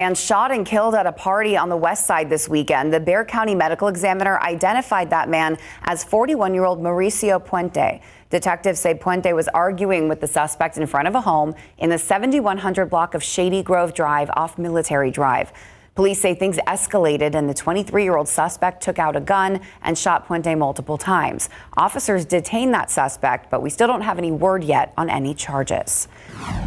And shot and killed at a party on the west side this weekend. The Bexar County medical examiner identified that man as 41-year-old Mauricio Puente. Detectives say Puente was arguing with the suspect in front of a home in the 7100 block of Shady Grove Drive off Military Drive. Police say things escalated and the 23-year-old suspect took out a gun and shot Puente multiple times. Officers detained that suspect, but we still don't have any word yet on any charges.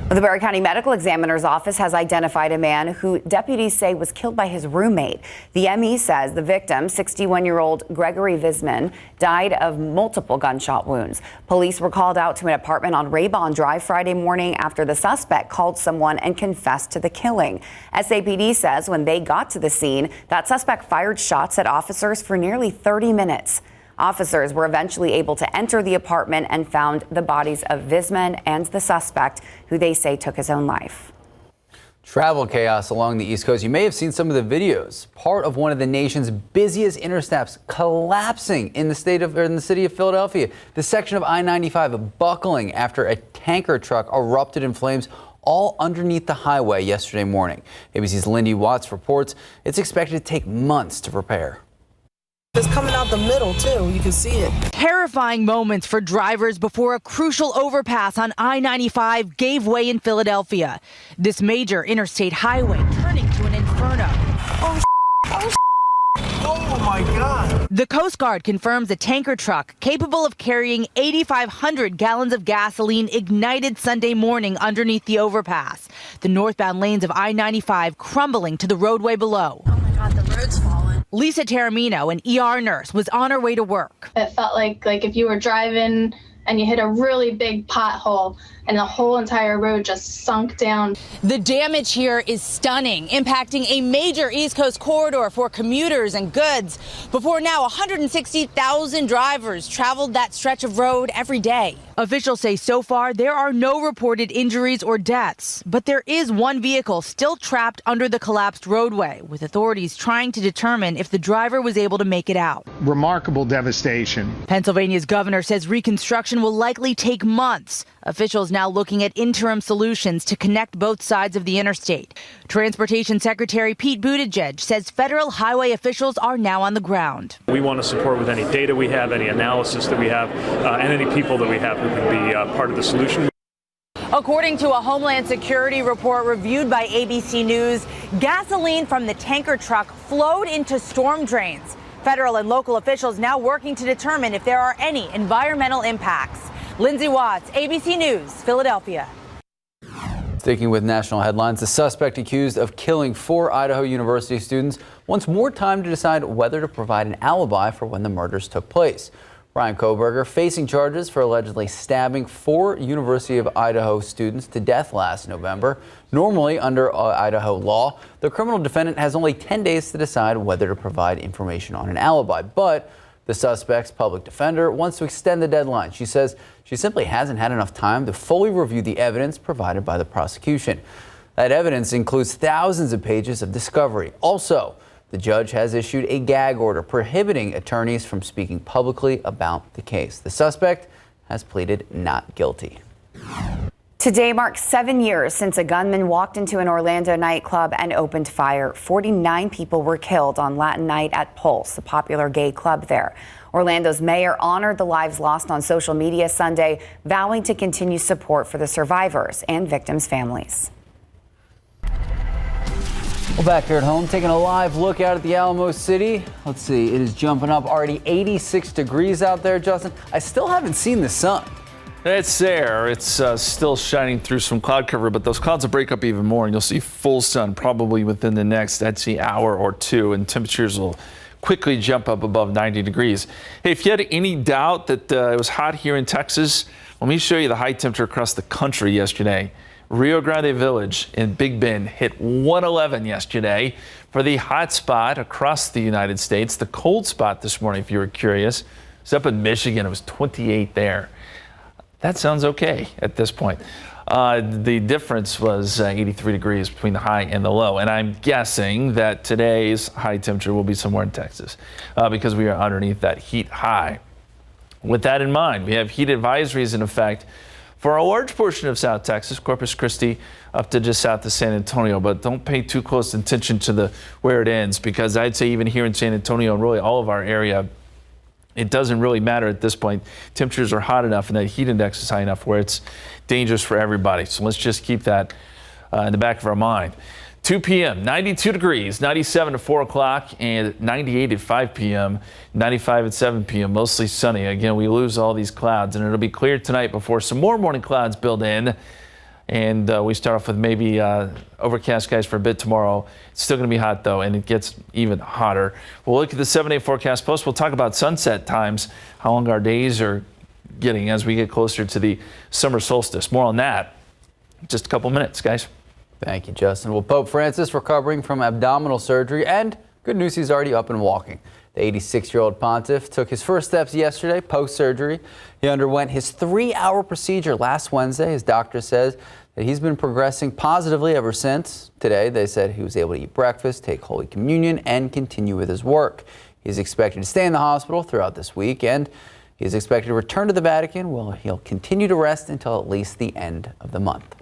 The Bexar County Medical Examiner's Office has identified a man who deputies say was killed by his roommate. The ME says the victim, 61-year-old Gregory Visman, died of multiple gunshot wounds. Police were called out to an apartment on Raybon Drive Friday morning after the suspect called someone and confessed to the killing. SAPD says when they got to the scene, that suspect fired shots at officers for nearly 30 minutes. Officers were eventually able to enter the apartment and found the bodies of Visman and the suspect, who they say took his own life. Travel chaos along the East Coast. You may have seen some of the videos. Part of one of the nation's busiest interstates collapsing in the city of Philadelphia. The section of I-95 buckling after a tanker truck erupted in flames all underneath the highway yesterday morning. ABC's Lindy Watts reports it's expected to take months to repair. It's coming out the middle, too. You can see it. Terrifying moments for drivers before a crucial overpass on I-95 gave way in Philadelphia. This major interstate highway turning to an inferno. Oh my God. The Coast Guard confirms a tanker truck capable of carrying 8,500 gallons of gasoline ignited Sunday morning underneath the overpass. The northbound lanes of I-95 crumbling to the roadway below. Oh my God, the road's fallen. Lisa Taramino, an ER nurse, was on her way to work. It felt like if you were driving and you hit a really big pothole and the whole entire road just sunk down. The damage here is stunning, impacting a major East Coast corridor for commuters and goods. Before now, 160,000 drivers traveled that stretch of road every day. Officials say so far there are no reported injuries or deaths, but there is one vehicle still trapped under the collapsed roadway, with authorities trying to determine if the driver was able to make it out. Remarkable devastation. Pennsylvania's governor says reconstruction will likely take months. Officials now looking at interim solutions to connect both sides of the interstate. Transportation Secretary Pete Buttigieg says federal highway officials are now on the ground. We want to support with any data we have, any analysis that we have, and any people that we have who can be part of the solution. According to a Homeland Security report reviewed by ABC News, gasoline from the tanker truck flowed into storm drains. Federal and local officials now working to determine if there are any environmental impacts. Lindsay Watts, ABC News, Philadelphia. Sticking with national headlines, the suspect accused of killing 4 Idaho University students wants more time to decide whether to provide an alibi for when the murders took place. Ryan Koberger facing charges for allegedly stabbing 4 University of Idaho students to death last November. Normally, under Idaho law, the criminal defendant has only 10 days to decide whether to provide information on an alibi. But the suspect's public defender wants to extend the deadline. She says she simply hasn't had enough time to fully review the evidence provided by the prosecution. That evidence includes thousands of pages of discovery. Also, the judge has issued a gag order prohibiting attorneys from speaking publicly about the case. The suspect has pleaded not guilty. Today marks 7 years since a gunman walked into an Orlando nightclub and opened fire. 49 people were killed on Latin Night at Pulse, a popular gay club there. Orlando's mayor honored the lives lost on social media Sunday, vowing to continue support for the survivors and victims' families. Well, back here at home, taking a live look out at the Alamo City. Let's see, it is jumping up, already 86 degrees out there, Justin. I still haven't seen the sun. It's there. It's still shining through some cloud cover, but those clouds will break up even more, and you'll see full sun probably within the next, I'd say, hour or two, and temperatures will quickly jump up above 90 degrees. Hey, if you had any doubt that it was hot here in Texas, let me show you the high temperature across the country yesterday. Rio Grande Village in Big Bend hit 111 yesterday for the hot spot across the United States. The cold spot this morning, if you were curious, was up in Michigan. It was 28 there. That sounds okay at this point. The difference was 83 degrees between the high and the low. And I'm guessing that today's high temperature will be somewhere in Texas because we are underneath that heat high. With that in mind, we have heat advisories in effect for a large portion of South Texas, Corpus Christi up to just south of San Antonio. But don't pay too close attention to where it ends, because I'd say even here in San Antonio and really all of our area, it doesn't really matter at this point. Temperatures are hot enough and that heat index is high enough where it's dangerous for everybody. So let's just keep that in the back of our mind. 2 p.m., 92 degrees, 97 at 4 o'clock, and 98 at 5 p.m., 95 at 7 p.m., mostly sunny. Again, we lose all these clouds, and it'll be clear tonight before some more morning clouds build in. And we start off with maybe overcast skies for a bit tomorrow. It's still going to be hot, though, and it gets even hotter. We'll look at the 7-day forecast post. We'll talk about sunset times, how long our days are getting as we get closer to the summer solstice. More on that in just a couple minutes, guys. Thank you, Justin. Well, Pope Francis recovering from abdominal surgery, and good news, he's already up and walking. The 86-year-old pontiff took his first steps yesterday post-surgery. He underwent his 3-hour procedure last Wednesday. His doctor says that he's been progressing positively ever since. Today, they said he was able to eat breakfast, take Holy Communion, and continue with his work. He's expected to stay in the hospital throughout this week, and he is expected to return to the Vatican, where he'll continue to rest until at least the end of the month.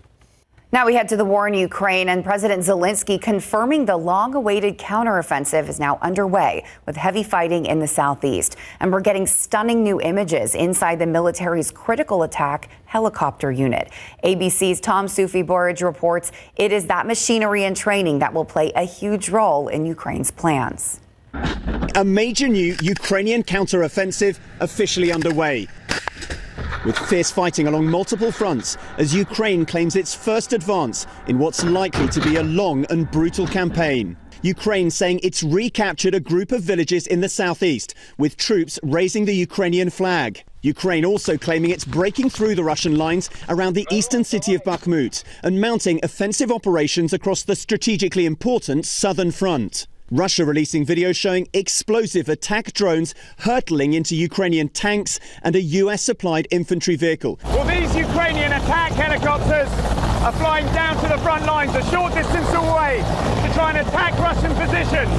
Now we head to the war in Ukraine, and President Zelensky confirming the long-awaited counteroffensive is now underway with heavy fighting in the southeast. And we're getting stunning new images inside the military's critical attack helicopter unit. ABC's Tom Sufi-Borage reports it is that machinery and training that will play a huge role in Ukraine's plans. A major new Ukrainian counteroffensive officially underway, with fierce fighting along multiple fronts as Ukraine claims its first advance in what's likely to be a long and brutal campaign. Ukraine saying it's recaptured a group of villages in the southeast, with troops raising the Ukrainian flag. Ukraine also claiming it's breaking through the Russian lines around the eastern city of Bakhmut and mounting offensive operations across the strategically important southern front. Russia releasing video showing explosive attack drones hurtling into Ukrainian tanks and a US-supplied infantry vehicle. Well, these Ukrainian attack helicopters are flying down to the front lines a short distance away to try and attack Russian positions.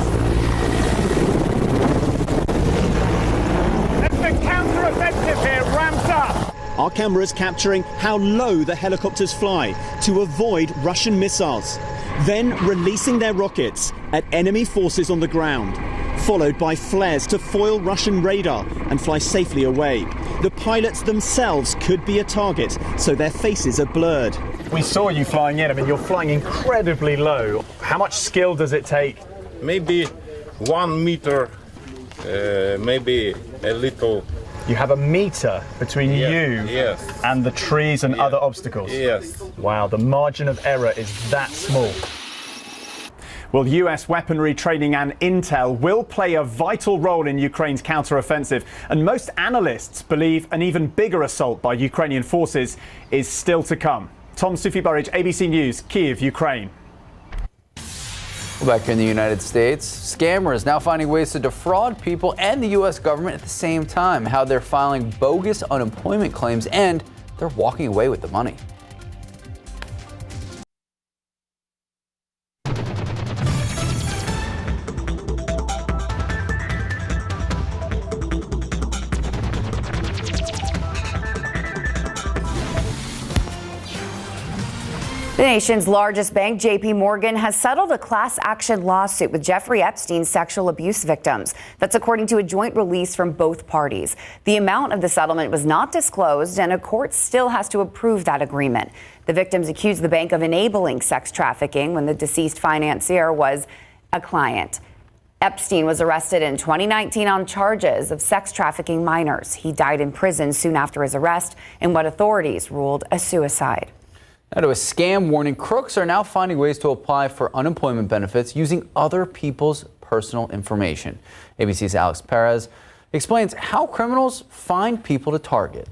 As the counter-offensive here ramps up. Our cameras capturing how low the helicopters fly to avoid Russian missiles, then releasing their rockets at enemy forces on the ground, followed by flares to foil Russian radar and fly safely away. The pilots themselves could be a target, so their faces are blurred. We saw you flying in. I mean, you're flying incredibly low. How much skill does it take? Maybe 1 meter, maybe a little. You have a meter between you and the trees and other obstacles? Yes. Wow, the margin of error is that small. Well, US weaponry training and intel will play a vital role in Ukraine's counteroffensive, and most analysts believe an even bigger assault by Ukrainian forces is still to come. Tom Sufi-Borage, ABC News, Kyiv, Ukraine. Back here in the United States, scammers now finding ways to defraud people and the U.S. government at the same time. How they're filing bogus unemployment claims and they're walking away with the money. The nation's largest bank, J.P. Morgan, has settled a class action lawsuit with Jeffrey Epstein's sexual abuse victims. That's according to a joint release from both parties. The amount of the settlement was not disclosed, and a court still has to approve that agreement. The victims accused the bank of enabling sex trafficking when the deceased financier was a client. Epstein was arrested in 2019 on charges of sex trafficking minors. He died in prison soon after his arrest in what authorities ruled a suicide. Now to a scam warning, crooks are now finding ways to apply for unemployment benefits using other people's personal information. ABC's Alex Perez explains how criminals find people to target.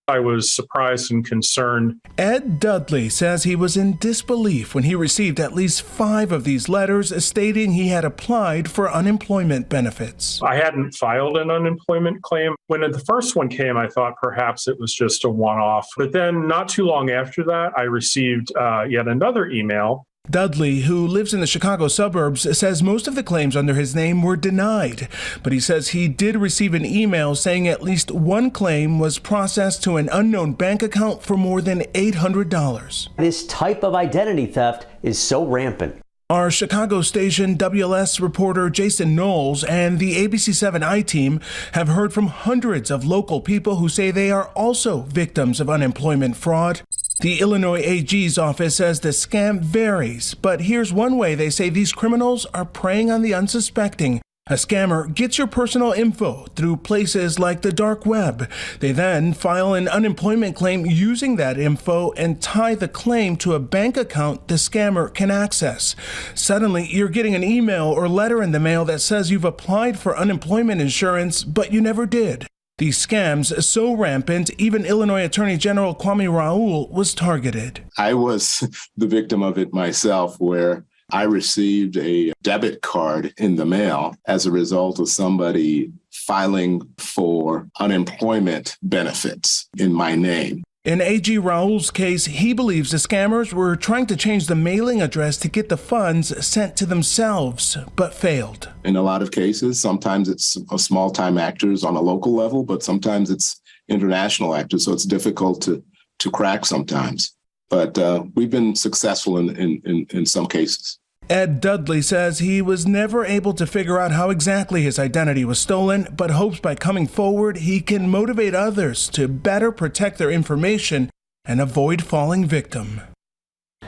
I was surprised and concerned. Ed Dudley says he was in disbelief when he received at least 5 of these letters stating he had applied for unemployment benefits. I hadn't filed an unemployment claim. When the first one came, I thought perhaps it was just a one-off. But then not too long after that, I received yet another email Dudley, who lives in the Chicago suburbs, says most of the claims under his name were denied, but he says he did receive an email saying at least one claim was processed to an unknown bank account for more than $800. This type of identity theft is so rampant. Our Chicago station WLS reporter Jason Knowles and the ABC7 I-Team have heard from hundreds of local people who say they are also victims of unemployment fraud. The Illinois AG's office says the scam varies, but here's one way they say these criminals are preying on the unsuspecting. A scammer gets your personal info through places like the dark web. They then file an unemployment claim using that info and tie the claim to a bank account the scammer can access. Suddenly, you're getting an email or letter in the mail that says you've applied for unemployment insurance, but you never did. These scams so rampant, even Illinois Attorney General Kwame Raoul was targeted. I was the victim of it myself, where I received a debit card in the mail as a result of somebody filing for unemployment benefits in my name. In AG Raoul's case, he believes the scammers were trying to change the mailing address to get the funds sent to themselves, but failed. In a lot of cases, sometimes it's small-time actors on a local level, but sometimes it's international actors, so it's difficult to crack sometimes. But we've been successful in some cases. Ed Dudley says he was never able to figure out how exactly his identity was stolen, but hopes by coming forward he can motivate others to better protect their information and avoid falling victim.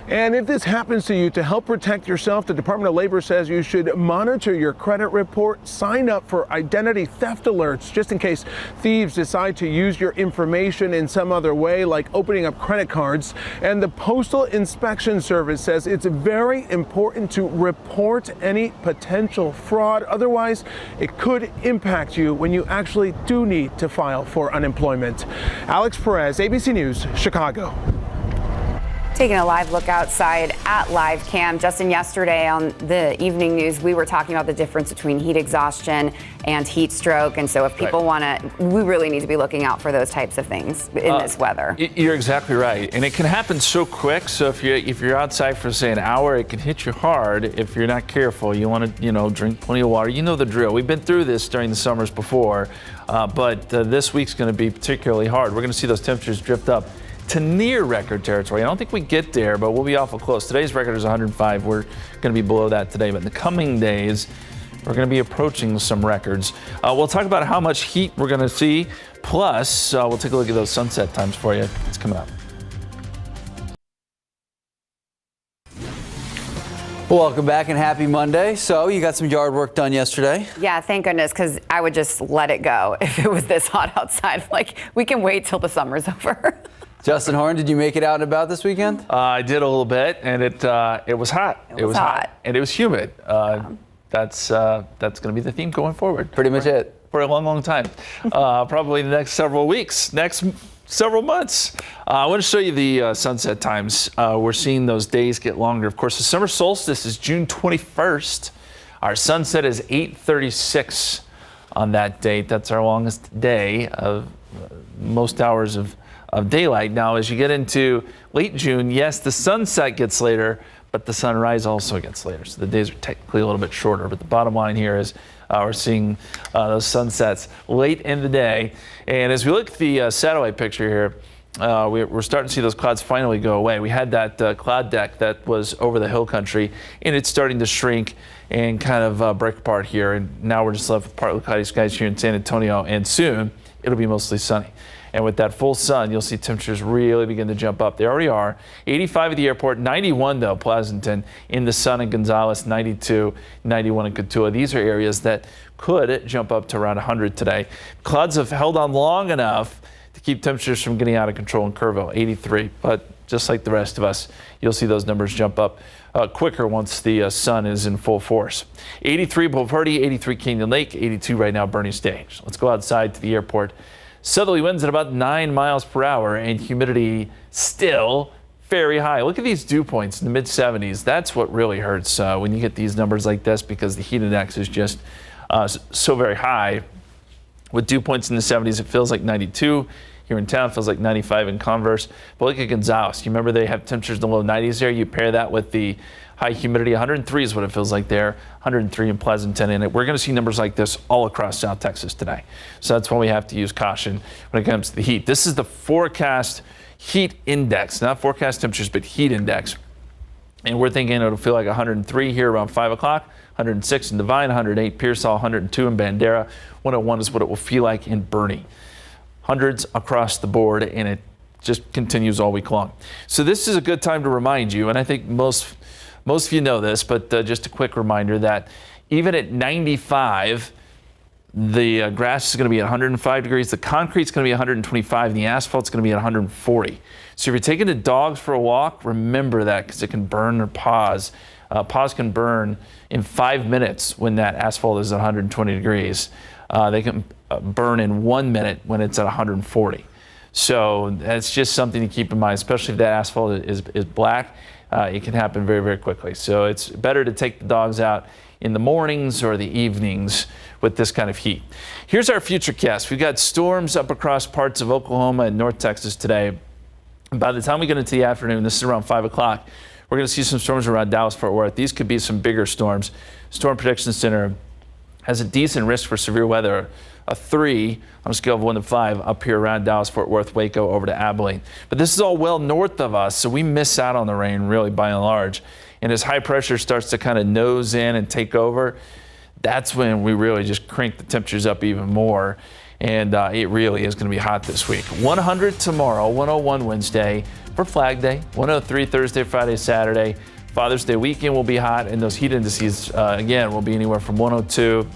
And if this happens to you, to help protect yourself, the Department of Labor says you should monitor your credit report, sign up for identity theft alerts, just in case thieves decide to use your information in some other way, like opening up credit cards. And the Postal Inspection Service says it's very important to report any potential fraud. Otherwise, it could impact you when you actually do need to file for unemployment. Alex Perez, ABC News, Chicago. Taking a live look outside at Live Cam. Justin, yesterday on the evening news, we were talking about the difference between heat exhaustion and heat stroke. And so if people want to, we really need to be looking out for those types of things in this weather. You're exactly right. And it can happen so quick. So if you're outside for, say, an hour, it can hit you hard if you're not careful. You want to, drink plenty of water. You know the drill. We've been through this during the summers before, but this week's going to be particularly hard. We're going to see those temperatures drift up to near record territory. I don't think we get there, but we'll be awful close. Today's record is 105. We're going to be below that today, but in the coming days, we're going to be approaching some records. We'll talk about how much heat we're going to see. Plus, we'll take a look at those sunset times for you. It's coming up. Welcome back and happy Monday. So you got some yard work done yesterday? Yeah, thank goodness, because I would just let it go if it was this hot outside. Like, we can wait till the summer's over. Justin Horn, did you make it out and about this weekend? I did a little bit, and it was hot. It was hot. And it was humid. That's going to be the theme going forward. Pretty much it. For a long, long time. Probably the next several weeks, next several months. I want to show you the sunset times. We're seeing those days get longer. Of course, the summer solstice is June 21st. Our sunset is 8:36 on that date. That's our longest day of most hours of daylight. Now, as you get into late June, yes, the sunset gets later, but the sunrise also gets later. So the days are technically a little bit shorter. But the bottom line here is we're seeing those sunsets late in the day. And as we look at the satellite picture here, we're starting to see those clouds finally go away. We had that cloud deck that was over the hill country, and it's starting to shrink and kind of break apart here. And now we're just left with partly cloudy skies here in San Antonio, and soon it'll be mostly sunny. And with that full sun, you'll see temperatures really begin to jump up. They already are. 85 at the airport, 91 though, Pleasanton. In the sun in Gonzales, 92, 91 in Cotulla. These are areas that could jump up to around 100 today. Clouds have held on long enough to keep temperatures from getting out of control in Kerrville, 83. But just like the rest of us, you'll see those numbers jump up quicker once the sun is in full force. 83 Bulverde, 83 Canyon Lake, 82 right now Bernie Stage. Let's go outside to the airport. Southerly winds at about 9 miles per hour and humidity still very high. Look at these dew points in the mid 70s. That's what really hurts when you get these numbers like this, because the heat index is just so very high. With dew points in the 70s, it feels like 92. Here in town, it feels like 95 in Converse. But look at Gonzales. You remember they have temperatures in the low 90s there? You pair that with the high humidity. 103 is what it feels like there, 103 in Pleasanton. And we're going to see numbers like this all across South Texas today. So that's why we have to use caution when it comes to the heat. This is the forecast heat index, not forecast temperatures, but heat index. And we're thinking it'll feel like 103 here around 5 o'clock, 106 in Devine, 108 Pearsall, 102 in Bandera. 101 is what it will feel like in Bernie. Hundreds across the board, and it just continues all week long. So this is a good time to remind you, and I think most of you know this, but just a quick reminder that even at 95, the grass is going to be at 105 degrees, the concrete's going to be 125, and the asphalt's going to be at 140. So if you're taking the dogs for a walk, remember that, because it can burn their paws. Paws can burn in 5 minutes when that asphalt is at 120 degrees. They can burn in 1 minute when it's at 140. So that's just something to keep in mind, especially if that asphalt is black. It can happen very, very quickly. So it's better to take the dogs out in the mornings or the evenings with this kind of heat. Here's our futurecast. We've got storms up across parts of Oklahoma and North Texas today. By the time we get into the afternoon, this is around 5 o'clock, we're going to see some storms around Dallas-Fort Worth. These could be some bigger storms. Storm Protection Center has a decent risk for severe weather, a 3 on a scale of 1 to 5 up here around Dallas-Fort Worth, Waco, over to Abilene. But this is all well north of us, so we miss out on the rain really by and large. And as high pressure starts to kind of nose in and take over, that's when we really just crank the temperatures up even more. And it really is going to be hot this week. 100 tomorrow, 101 Wednesday for Flag Day, 103 Thursday, Friday, Saturday. Father's Day weekend will be hot, and those heat indices, again, will be anywhere from 102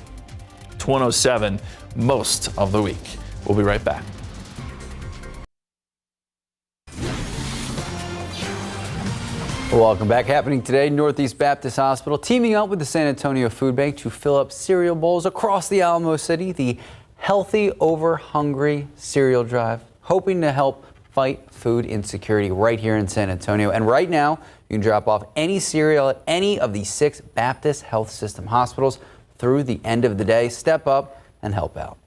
to 107 most of the week. We'll be right back. Welcome back. Happening today, Northeast Baptist Hospital teaming up with the San Antonio Food Bank to fill up cereal bowls across the Alamo City. The Healthy Over Hungry cereal drive, hoping to help fight food insecurity right here in San Antonio. And right now, you can drop off any cereal at any of the 6 Baptist Health System hospitals through the end of the day. Step up and help out.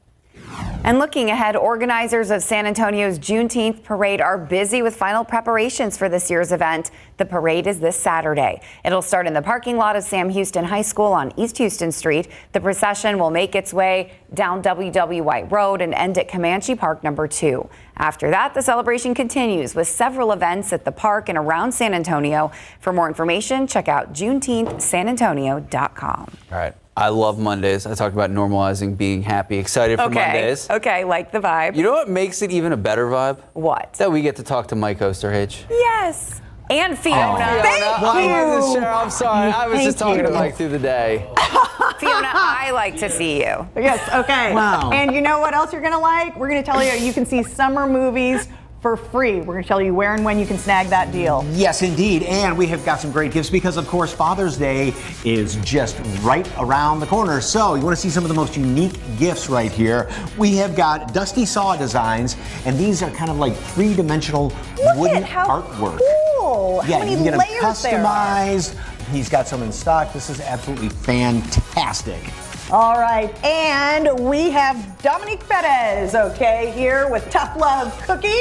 And looking ahead, organizers of San Antonio's Juneteenth parade are busy with final preparations for this year's event. The parade is this Saturday. It'll start in the parking lot of Sam Houston High School on East Houston Street. The procession will make its way down W.W. White Road and end at Comanche Park number 2. After that, the celebration continues with several events at the park and around San Antonio. For more information, check out JuneteenthSanAntonio.com. All right. I love Mondays. I talked about normalizing being happy, excited for Mondays. Okay, like the vibe. You know what makes it even a better vibe? What? That we get to talk to Mike Osterhage. Yes. And Fiona. Thank you. I'm sorry. I was just talking to Mike through the day. Fiona, I like to see you. Yes, okay. Wow. And you know what else you're going to like? We're going to tell you can see summer movies for free. We're going to tell you where and when you can snag that deal. Yes, indeed. And we have got some great gifts because, of course, Father's Day is just right around the corner. So you want to see some of the most unique gifts right here. We have got Dusty Saw designs, and these are kind of like three-dimensional wooden artwork. Cool. Yeah, How many you can get them layers there are? customized. He's got some in stock. This is absolutely fantastic. All right, and we have Dominique Perez, okay, here with Tough Love Cookies.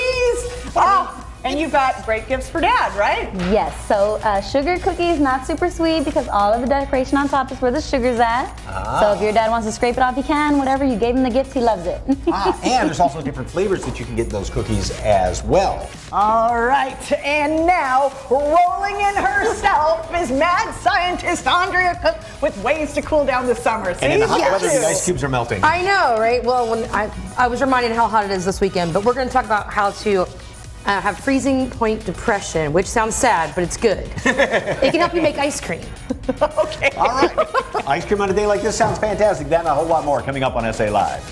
Oh, and you've got great gifts for Dad, right? Yes, so sugar cookies, not super sweet because all of the decoration on top is where the sugar's at. So if your dad wants to scrape it off, he can, whatever. You gave him the gift, he loves it. And there's also different flavors that you can get in those cookies as well. All right, and now rolling in herself is mad scientist Andrea Cook with ways to cool down the summer. See? And in the hot weather, the ice cubes are melting. I know, right? Well, when I was reminded how hot it is this weekend, but we're going to talk about how to have freezing point depression, which sounds sad, but it's good. It can help you make ice cream. Okay. All right. Ice cream on a day like this sounds fantastic. That and a whole lot more coming up on SA Live.